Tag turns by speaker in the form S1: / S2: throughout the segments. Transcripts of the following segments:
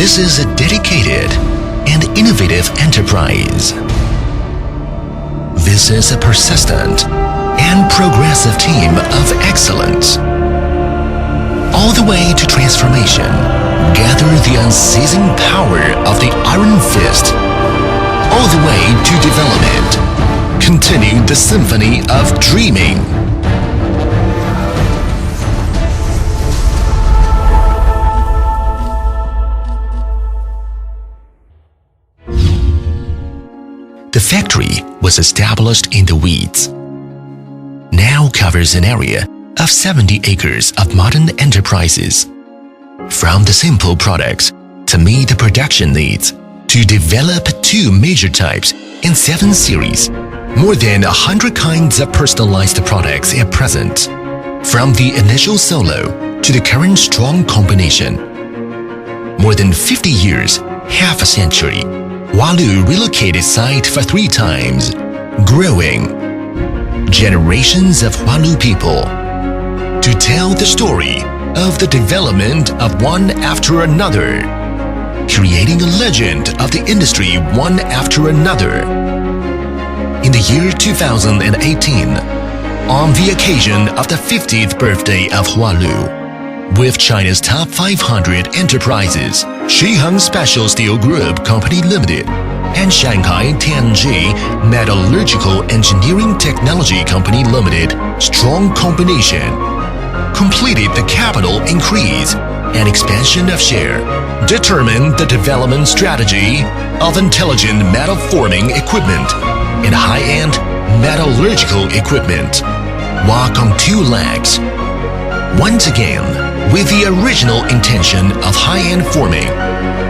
S1: This is a dedicated and innovative enterprise. This is a persistent and progressive team of excellence. All the way to transformation, gather the unceasing power of the iron fist. All the way to development, continue the symphony of dreaming. The factory was established in the weeds. Now covers an area of 70 acres of modern enterprises. From the simple products to meet the production needs, to develop 2 major types in 7 series, more than 100 kinds of personalized products at present. From the initial solo to the current strong combination. More than 50 years, half a century, Hualu relocated site for 3 times, growing. Generations of Hualu people to tell the story of the development of one after another, creating a legend of the industry one after another. In the year 2018, on the occasion of the 50th birthday of Hualu, with China's top 500 enterprises, Shiheng Special Steel Group Company Limited and Shanghai Tianji Metallurgical Engineering Technology Company Limited strong combination, completed the capital increase and expansion of share, determined the development strategy of intelligent metal forming equipment and high-end metallurgical equipment, walk on 2 legs. Once again, with the original intention of high-end forming,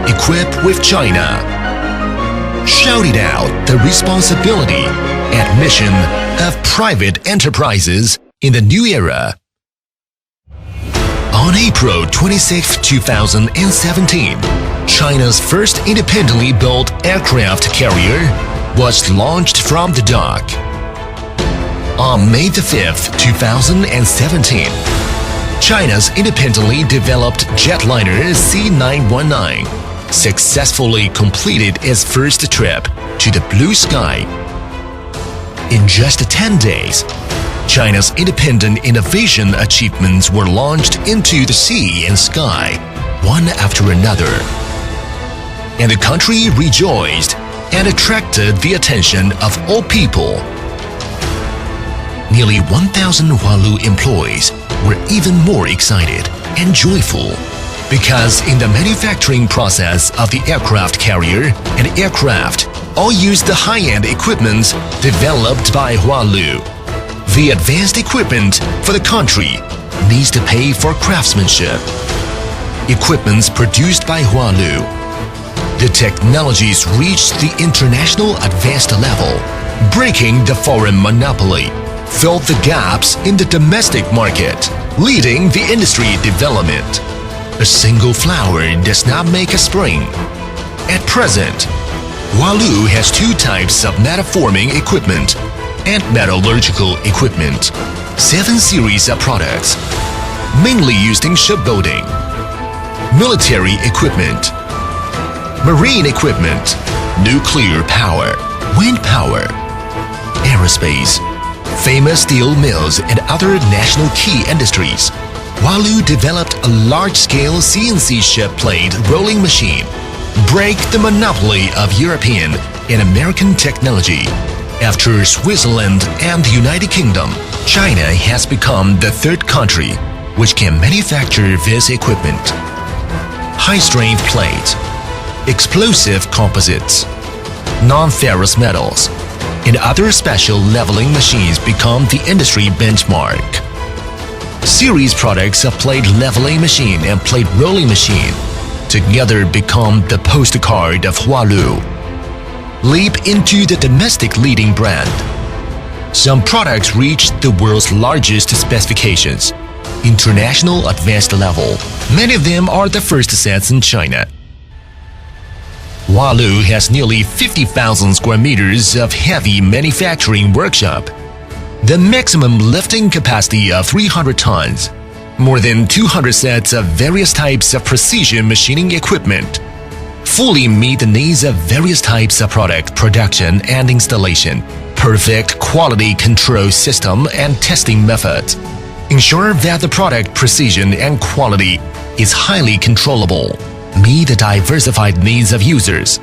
S1: equipped with China, shouted out the responsibility and mission of private enterprises in the new era. On April 26, 2017, China's first independently built aircraft carrier was launched from the dock. On May 5, 2017, China's independently developed jetliner C919 successfully completed its first trip to the blue sky. In just 10 days, China's independent innovation achievements were launched into the sea and sky, one after another. And the country rejoiced and attracted the attention of all people. Nearly 1,000 Hualu employees were even more excited and joyful because in the manufacturing process of the aircraft carrier and aircraft all used the high-end equipment developed by Hualu. The advanced equipment for the country needs to pay for craftsmanship. Equipments produced by Hualu. The technologies reached the international advanced level, breaking the foreign monopoly, filled the gaps in the domestic market, leading the industry development. A single flower does not make a spring. At present, Hualu has 2 types of metalforming equipment and metallurgical equipment, 7 series of products, mainly used in shipbuilding, military equipment, marine equipment, nuclear power, wind power, aerospace, famous steel mills and other national key industries. Hualu developed a large-scale CNC ship plate rolling machine, break the monopoly of European and American technology. After Switzerland and the United Kingdom, China has become the 3rd country which can manufacture this equipment. High-strength plates, explosive composites, non-ferrous metals, and other special leveling machines become the industry benchmark. Series products of plate leveling machine and plate rolling machine together become the postcard of Hualu. Leap into the domestic leading brand. Some products reach the world's largest specifications, international advanced level. Many of them are the first sets in China. Hualu has nearly 50,000 square meters of heavy manufacturing workshop, the maximum lifting capacity of 300 tons, more than 200 sets of various types of precision machining equipment, fully meet the needs of various types of product production and installation, perfect quality control system and testing methods. Ensure that the product precision and quality is highly controllable, meet the diversified needs of users.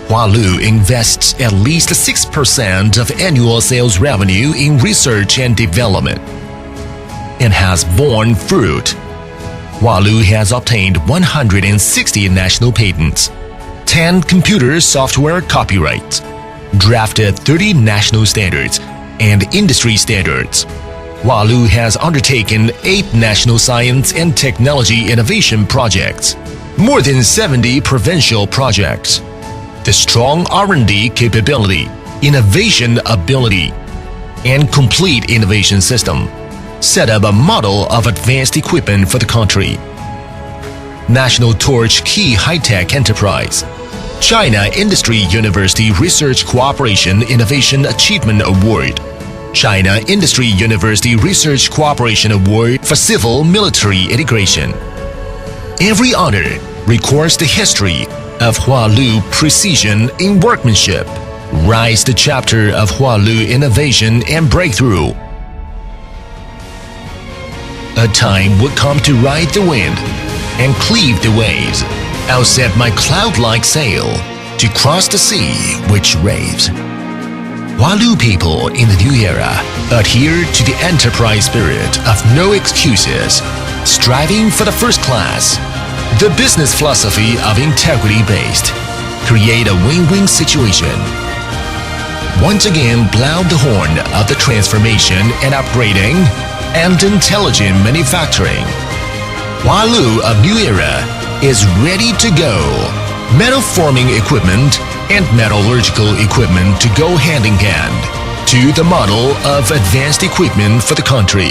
S1: Hualu invests at least 6% of annual sales revenue in research and development and has borne fruit. Hualu has obtained 160 national patents, 10 computer software copyrights, drafted 30 national standards and industry standards. Hualu has undertaken 8 national science and technology innovation projects, more than 70 provincial projects. The strong R&D capability, innovation ability, and complete innovation system set up a model of advanced equipment for the country. National Torch Key High-Tech Enterprise, China Industry University Research Cooperation Innovation Achievement Award, China Industry University Research Cooperation Award for Civil Military Integration. Every honor records the history of Hualu precision in workmanship. Rise the chapter of Hualu innovation and breakthrough. A time would come to ride the wind and cleave the waves. I'll set my cloud-like sail to cross the sea which raves. Hualu people in the new era adhere to the enterprise spirit of no excuses, striving for the first class. The business philosophy of integrity-based create a win-win situation. Once again, blow the horn of the transformation and upgrading and intelligent manufacturing. Hualu of new era is ready to go. Metalforming equipment and metallurgical equipment to go hand in hand to the model of advanced equipment for the country,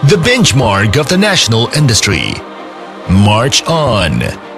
S1: the benchmark of the national industry. March on.